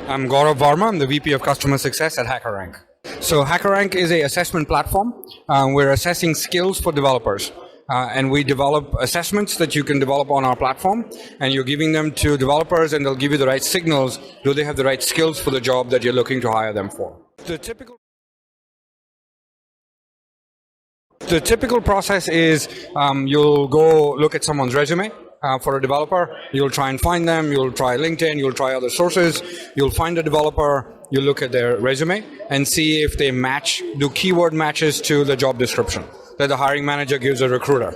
I'm Gaurav Varma. I'm the VP of Customer Success at Hackerrank. So Hackerrank is an assessment platform. We're assessing skills for developers. And we develop assessments that you can develop on our platform, and you're giving them to developers, and they'll give you the right signals. Do they have the right skills for the job that you're looking to hire them for? The typical process is you'll go look at someone's resume. For a developer, you'll try and find them, you'll try LinkedIn, you'll try other sources, you'll find a developer, you look at their resume and see if they match, do keyword matches to the job description that the hiring manager gives a recruiter.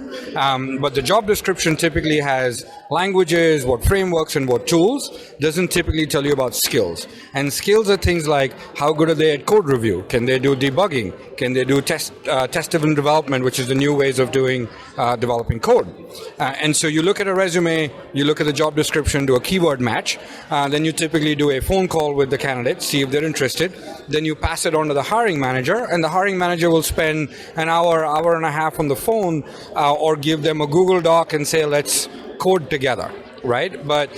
But the job description typically has languages, what frameworks and what tools, doesn't typically tell you about skills. And skills are things like how good are they at code review? Can they do debugging? Can they do test-driven development, which is the new ways of doing developing code? And so you look at a resume, you look at the job description, do a keyword match, then you typically do a phone call with the candidate, see if they're interested, then you pass it on to the hiring manager, and the hiring manager will spend an hour and a half on the phone or give them a Google Doc and say, let's code together, right? But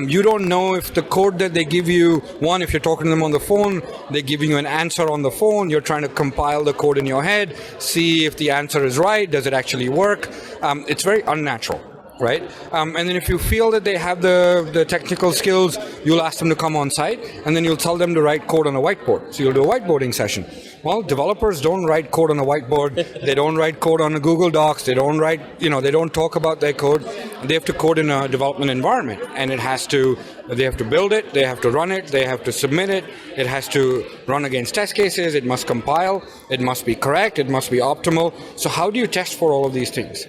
you don't know if the code that they give you, one, if you're talking to them on the phone, they're giving you an answer on the phone, you're trying to compile the code in your head, see if the answer is right, does it actually work? It's very unnatural. Right? And then if you feel that they have the technical skills, you'll ask them to come on site, and then you'll tell them to write code on a whiteboard. So you'll do a whiteboarding session. Well, developers don't write code on a whiteboard. They don't write code on a Google Docs. They don't write, they don't talk about their code. They have to code in a development environment, and they have to build it, they have to run it, they have to submit it, it has to run against test cases, it must compile, it must be correct, it must be optimal. So how do you test for all of these things?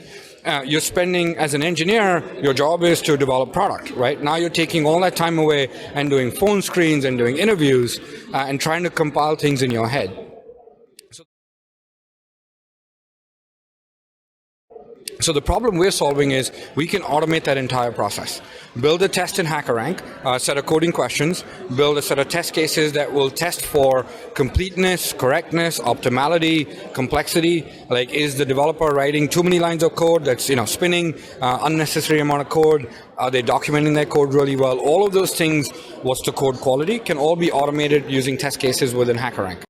You're spending, as an engineer, your job is to develop product, right? Now you're taking all that time away and doing phone screens and doing interviews and trying to compile things in your head. So the problem we're solving is we can automate that entire process. Build a test in Hackerrank, a set of coding questions, build a set of test cases that will test for completeness, correctness, optimality, complexity. Like, is the developer writing too many lines of code that's spinning, unnecessary amount of code? Are they documenting their code really well? All of those things, what's the code quality, can all be automated using test cases within Hackerrank.